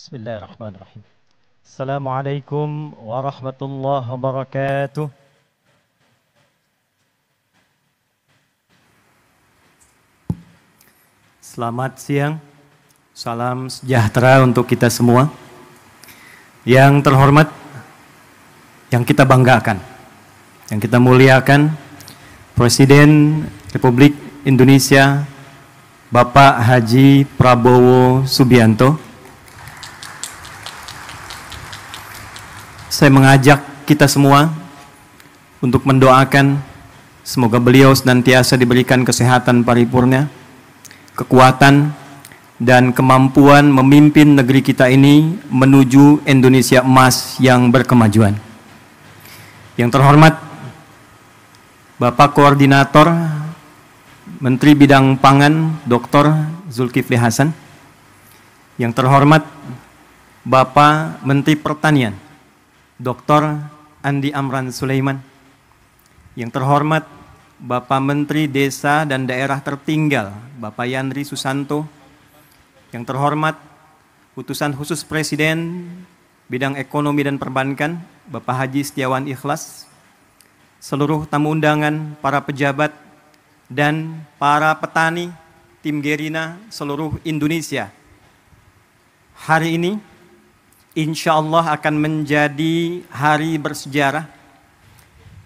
Bismillahirrahmanirrahim. Assalamualaikum warahmatullahi wabarakatuh. Selamat siang, salam sejahtera untuk kita semua. Yang terhormat, yang kita banggakan, yang kita muliakan, Presiden Republik Indonesia Bapak Haji Prabowo Subianto. Saya mengajak kita semua untuk mendoakan semoga beliau senantiasa diberikan kesehatan paripurna, kekuatan, dan kemampuan memimpin negeri kita ini menuju Indonesia emas yang berkemajuan. Yang terhormat Bapak Koordinator Menteri Bidang Pangan Dr. Zulkifli Hasan. Yang terhormat Bapak Menteri Pertanian Dr. Andi Amran Sulaiman. Yang terhormat Bapak Menteri Desa dan Daerah Tertinggal Bapak Yandri Susanto. Yang terhormat Utusan Khusus Presiden Bidang Ekonomi dan Perbankan Bapak Haji Setiawan Ikhlas. Seluruh tamu undangan, para pejabat, dan para petani tim Gerina seluruh Indonesia. Hari ini insya Allah akan menjadi hari bersejarah,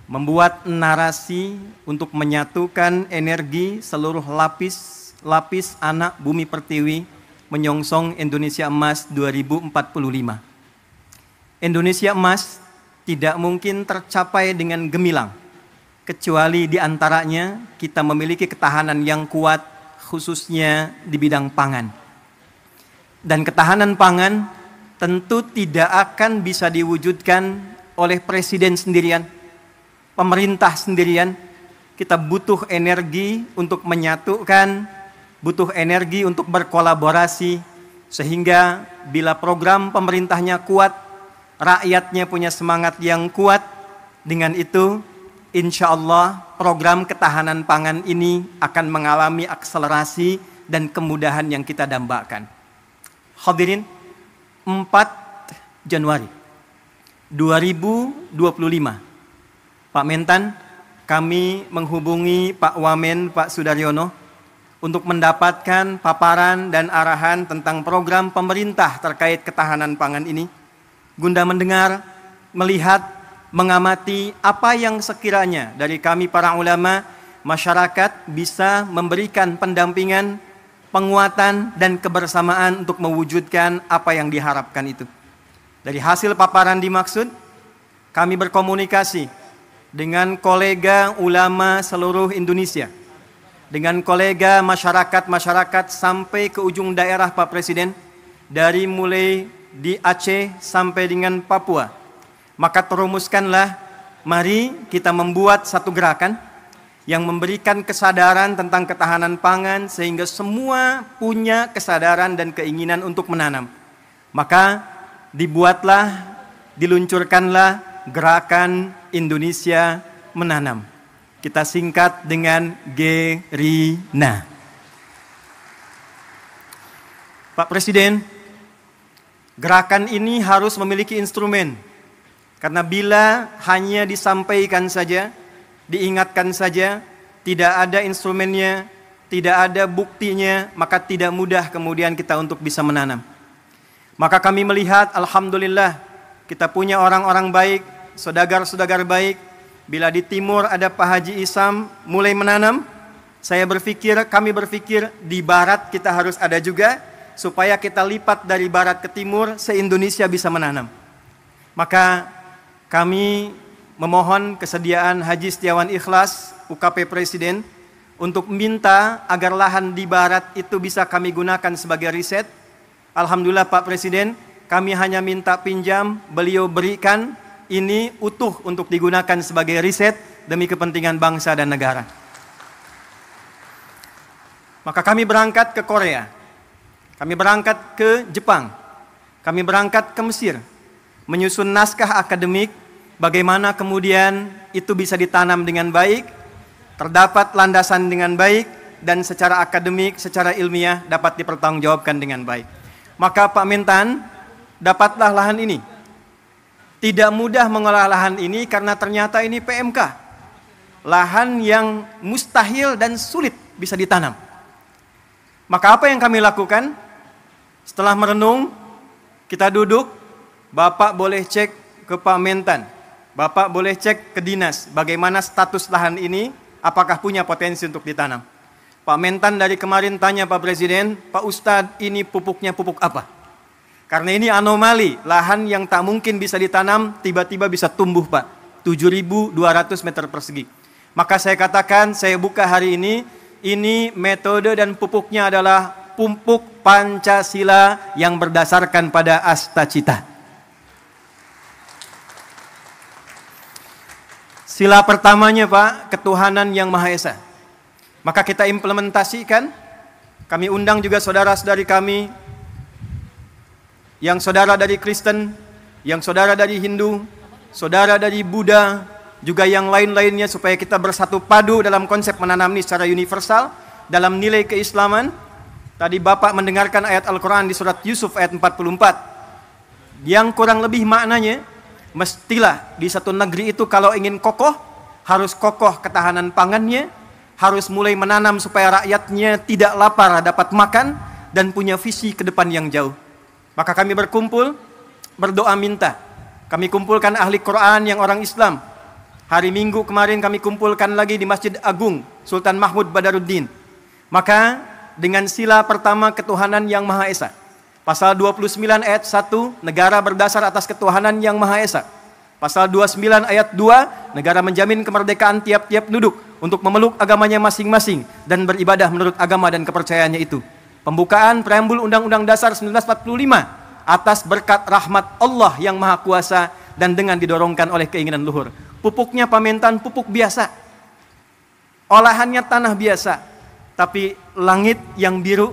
membuat narasi untuk menyatukan energi seluruh lapis anak bumi pertiwi menyongsong Indonesia Emas 2045. Indonesia Emas tidak mungkin tercapai dengan gemilang, kecuali diantaranya kita memiliki ketahanan yang kuat, khususnya di bidang pangan. Dan ketahanan pangan tentu tidak akan bisa diwujudkan oleh presiden sendirian, pemerintah sendirian. Kita butuh energi untuk menyatukan, butuh energi untuk berkolaborasi, sehingga bila program pemerintahnya kuat, rakyatnya punya semangat yang kuat, dengan itu insya Allah program ketahanan pangan ini akan mengalami akselerasi dan kemudahan yang kita dambakan. Hadirin, 4 Januari 2025, Pak Mentan, kami menghubungi Pak Wamen, Pak Sudaryono, untuk mendapatkan paparan dan arahan tentang program pemerintah terkait ketahanan pangan ini, guna mendengar, melihat, mengamati apa yang sekiranya dari kami para ulama, masyarakat bisa memberikan pendampingan, penguatan, dan kebersamaan untuk mewujudkan apa yang diharapkan itu. Dari hasil paparan dimaksud, kami berkomunikasi dengan kolega ulama seluruh Indonesia, dengan kolega masyarakat sampai ke ujung daerah Pak Presiden, dari mulai di Aceh sampai dengan Papua. Maka terumuskanlah, mari kita membuat satu gerakan yang memberikan kesadaran tentang ketahanan pangan sehingga semua punya kesadaran dan keinginan untuk menanam. Maka dibuatlah, diluncurkanlah gerakan Indonesia Menanam. Kita singkat dengan Gerina. Pak Presiden, gerakan ini harus memiliki instrumen. Karena bila hanya disampaikan saja, diingatkan saja, tidak ada instrumennya, tidak ada buktinya, maka tidak mudah kemudian kita untuk bisa menanam. Maka kami melihat, alhamdulillah, kita punya orang-orang baik, saudagar-saudagar baik. Bila di timur ada Pak Haji Isam mulai menanam, kami berpikir di barat kita harus ada juga, supaya kita lipat dari barat ke timur, se-Indonesia bisa menanam. Maka kami memohon kesediaan Haji Setiawan Ikhlas, UKP Presiden, untuk minta agar lahan di barat itu bisa kami gunakan sebagai riset. Alhamdulillah Pak Presiden, kami hanya minta pinjam, beliau berikan, ini utuh untuk digunakan sebagai riset demi kepentingan bangsa dan negara. Maka kami berangkat ke Korea, kami berangkat ke Jepang, kami berangkat ke Mesir, menyusun naskah akademik, bagaimana kemudian itu bisa ditanam dengan baik, terdapat landasan dengan baik, dan secara akademik, secara ilmiah dapat dipertanggungjawabkan dengan baik. Maka Pak Mentan, dapatlah lahan ini. Tidak mudah mengolah lahan ini karena ternyata ini PMK. Lahan yang mustahil dan sulit bisa ditanam. Maka apa yang kami lakukan? Setelah merenung, kita duduk, Bapak boleh cek ke Pak Mentan, Bapak boleh cek ke dinas, bagaimana status lahan ini, apakah punya potensi untuk ditanam. Pak Mentan dari kemarin tanya Pak Presiden, Pak Ustadz ini pupuknya pupuk apa? Karena ini anomali, lahan yang tak mungkin bisa ditanam, tiba-tiba bisa tumbuh Pak, 7.200 meter persegi. Maka saya katakan, saya buka hari ini metode dan pupuknya adalah pupuk Pancasila yang berdasarkan pada Astacita. Sila pertamanya Pak, ketuhanan yang Maha Esa. Maka kita implementasikan, kami undang juga saudara-saudari kami, yang saudara dari Kristen, yang saudara dari Hindu, saudara dari Buddha, juga yang lain-lainnya supaya kita bersatu padu dalam konsep menanam ini secara universal, dalam nilai keislaman. Tadi Bapak mendengarkan ayat Al-Quran di surat Yusuf ayat 44, yang kurang lebih maknanya, mestilah di satu negeri itu kalau ingin kokoh, harus kokoh ketahanan pangannya, harus mulai menanam supaya rakyatnya tidak lapar dapat makan, dan punya visi ke depan yang jauh. Maka kami berkumpul, berdoa minta. Kami kumpulkan ahli Quran yang orang Islam. Hari Minggu kemarin kami kumpulkan lagi di Masjid Agung Sultan Mahmud Badaruddin. Maka dengan sila pertama ketuhanan yang Maha Esa. Pasal 29 ayat 1, negara berdasar atas ketuhanan yang Maha Esa. Pasal 29 ayat 2, negara menjamin kemerdekaan tiap-tiap penduduk untuk memeluk agamanya masing-masing dan beribadah menurut agama dan kepercayaannya itu. Pembukaan preambul Undang-Undang Dasar 1945 atas berkat rahmat Allah yang Maha Kuasa dan dengan didorongkan oleh keinginan luhur. Pupuknya Pak Mentan pupuk biasa, olahannya tanah biasa, tapi langit yang biru,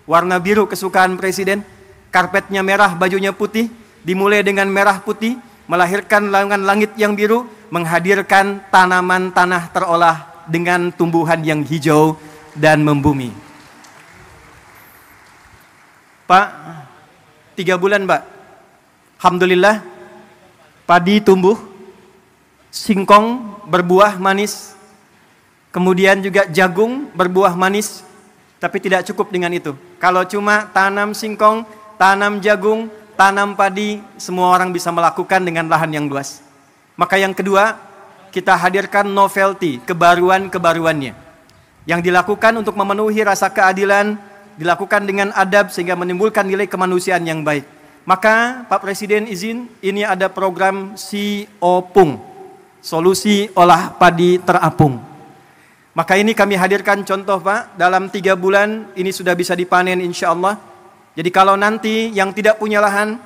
warna biru kesukaan Presiden, karpetnya merah, bajunya putih, dimulai dengan merah putih, melahirkan langit yang biru, menghadirkan tanaman tanah terolah dengan tumbuhan yang hijau dan membumi. Pak, 3 bulan Pak, alhamdulillah padi tumbuh, singkong berbuah manis, kemudian juga jagung berbuah manis, tapi tidak cukup dengan itu. Kalau cuma tanam singkong, tanam jagung, tanam padi, semua orang bisa melakukan dengan lahan yang luas. Maka yang kedua, kita hadirkan novelty, kebaruan-kebaruannya, yang dilakukan untuk memenuhi rasa keadilan, dilakukan dengan adab sehingga menimbulkan nilai kemanusiaan yang baik. Maka Pak Presiden izin, ini ada program Si Opung, solusi olah padi terapung. Maka ini kami hadirkan contoh Pak, dalam 3 bulan ini sudah bisa dipanen insya Allah. Jadi kalau nanti yang tidak punya lahan,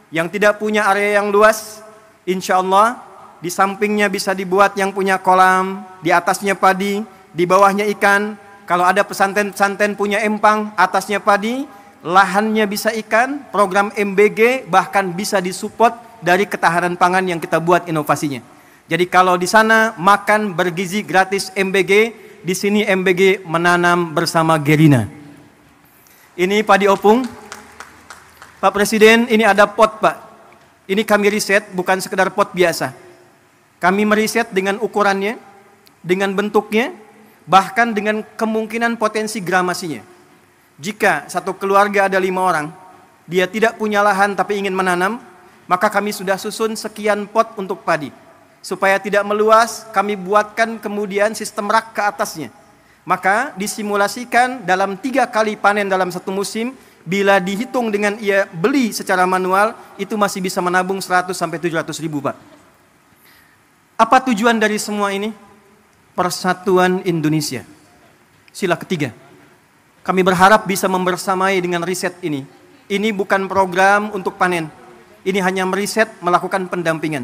yang tidak punya area yang luas, insya Allah di sampingnya bisa dibuat yang punya kolam, di atasnya padi, di bawahnya ikan. Kalau ada pesantren-pesantren punya empang, atasnya padi, lahannya bisa ikan, program MBG bahkan bisa disupport dari ketahanan pangan yang kita buat inovasinya. Jadi kalau di sana makan bergizi gratis MBG, di sini MBG menanam bersama Gerina. Ini padi opung. Pak Presiden, ini ada pot Pak. Ini kami riset, bukan sekedar pot biasa. Kami meriset dengan ukurannya, dengan bentuknya, bahkan dengan kemungkinan potensi gramasinya. Jika satu keluarga ada 5 orang, dia tidak punya lahan tapi ingin menanam, maka kami sudah susun sekian pot untuk padi. Supaya tidak meluas, kami buatkan kemudian sistem rak ke atasnya. Maka disimulasikan dalam 3 kali panen dalam satu musim, bila dihitung dengan ia beli secara manual, itu masih bisa menabung 100 sampai 700 ribu Pak. Apa tujuan dari semua ini? Persatuan Indonesia. Sila ketiga. Kami berharap bisa membersamai dengan riset ini. Ini bukan program untuk panen. Ini hanya meriset, melakukan pendampingan.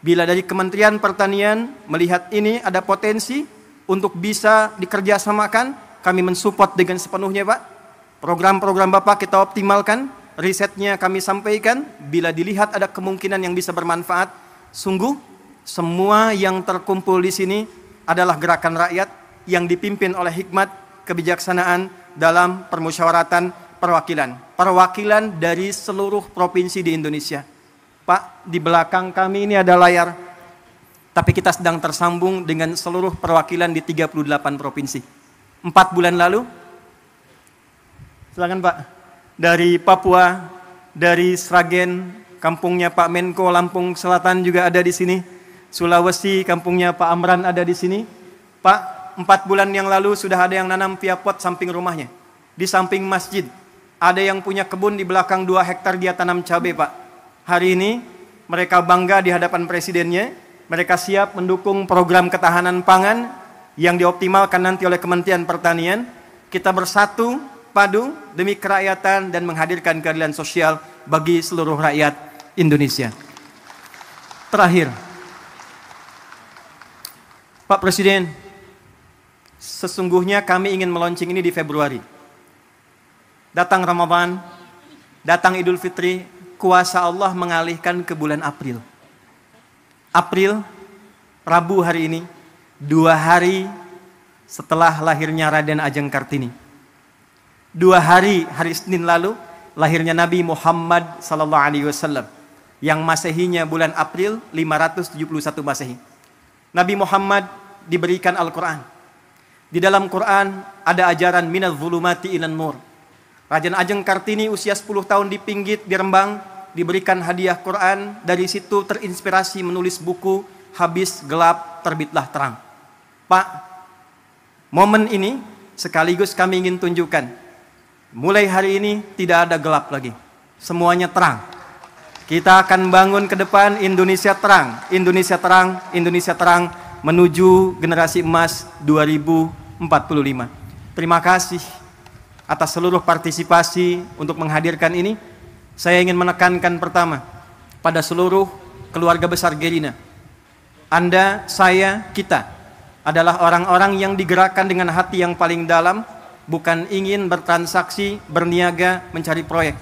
Bila dari Kementerian Pertanian melihat ini ada potensi untuk bisa dikerjasamakan, kami mensupport dengan sepenuhnya Pak. Program-program Bapak kita optimalkan, risetnya kami sampaikan. Bila dilihat ada kemungkinan yang bisa bermanfaat, sungguh semua yang terkumpul di sini adalah gerakan rakyat yang dipimpin oleh hikmat kebijaksanaan dalam permusyawaratan perwakilan dari seluruh provinsi di Indonesia. Pak, di belakang kami ini ada layar, tapi kita sedang tersambung dengan seluruh perwakilan di 38 provinsi. 4 bulan lalu, silakan Pak, dari Papua, dari Sragen, kampungnya Pak Menko, Lampung Selatan juga ada di sini. Sulawesi, kampungnya Pak Amran ada di sini. Pak, 4 bulan yang lalu sudah ada yang nanam via pot samping rumahnya, di samping masjid. Ada yang punya kebun di belakang 2 hektar dia tanam cabai, Pak. Hari ini mereka bangga di hadapan presidennya. Mereka siap mendukung program ketahanan pangan yang dioptimalkan nanti oleh Kementerian Pertanian. Kita bersatu padu demi kerakyatan dan menghadirkan keadilan sosial bagi seluruh rakyat Indonesia. Terakhir, Pak Presiden, sesungguhnya kami ingin meluncing ini di Februari. Datang Ramadan, datang Idul Fitri, kuasa Allah mengalihkan ke bulan April. April, Rabu hari ini, 2 hari setelah lahirnya Raden Ajeng Kartini. 2 hari, hari Senin lalu, lahirnya Nabi Muhammad SAW, yang Masehinya bulan April 571 Masehi. Nabi Muhammad diberikan Al-Quran. Di dalam Quran ada ajaran minaz zulumati ilan nur. Raden Ajeng Kartini usia 10 tahun di Pinggit, di Rembang, diberikan hadiah Quran. Dari situ terinspirasi menulis buku Habis Gelap Terbitlah Terang. Pak, momen ini sekaligus kami ingin tunjukkan, mulai hari ini tidak ada gelap lagi, semuanya terang. Kita akan bangun ke depan Indonesia terang, Indonesia terang, Indonesia terang, menuju generasi emas 2045. Terima kasih atas seluruh partisipasi untuk menghadirkan ini. Saya ingin menekankan pertama pada seluruh keluarga besar Gerina. Anda, saya, kita adalah orang-orang yang digerakkan dengan hati yang paling dalam, bukan ingin bertransaksi, berniaga, mencari proyek.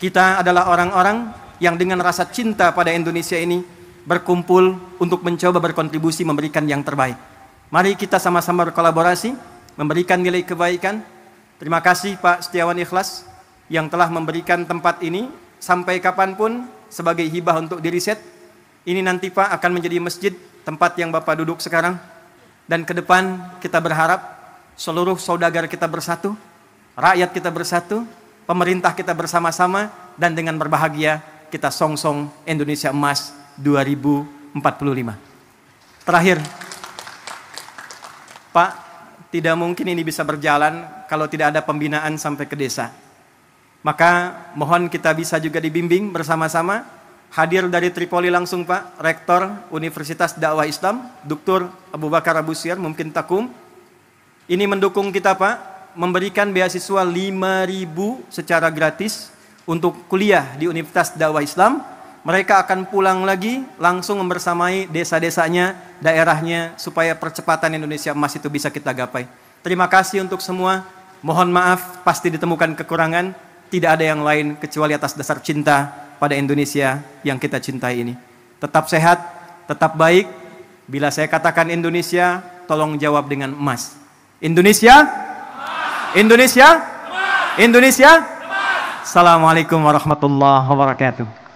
Kita adalah orang-orang yang dengan rasa cinta pada Indonesia ini berkumpul untuk mencoba berkontribusi memberikan yang terbaik. Mari kita sama-sama berkolaborasi, memberikan nilai kebaikan. Terima kasih Pak Setiawan Ikhlas yang telah memberikan tempat ini sampai kapanpun sebagai hibah untuk diriset. Ini nanti Pak akan menjadi masjid, tempat yang Bapak duduk sekarang. Dan ke depan kita berharap seluruh saudagar kita bersatu, rakyat kita bersatu, pemerintah kita bersama-sama, dan dengan berbahagia kita songsong Indonesia Emas 2045. Terakhir, Pak, tidak mungkin ini bisa berjalan kalau tidak ada pembinaan sampai ke desa. Maka mohon kita bisa juga dibimbing bersama-sama. Hadir dari Tripoli langsung Pak, Rektor Universitas Dakwah Islam, Dr. Abu Bakar Abu Syir, mungkin Takum. Ini mendukung kita Pak, memberikan beasiswa 5.000 secara gratis untuk kuliah di Universitas Dakwah Islam. Mereka akan pulang lagi langsung membersamai desa-desanya, daerahnya, supaya percepatan Indonesia Emas itu bisa kita gapai. Terima kasih untuk semua. Mohon maaf, pasti ditemukan kekurangan. Tidak ada yang lain kecuali atas dasar cinta pada Indonesia yang kita cintai ini. Tetap sehat, tetap baik. Bila saya katakan Indonesia, tolong jawab dengan emas. Indonesia? Indonesia? Indonesia? Assalamualaikum warahmatullahi wabarakatuh.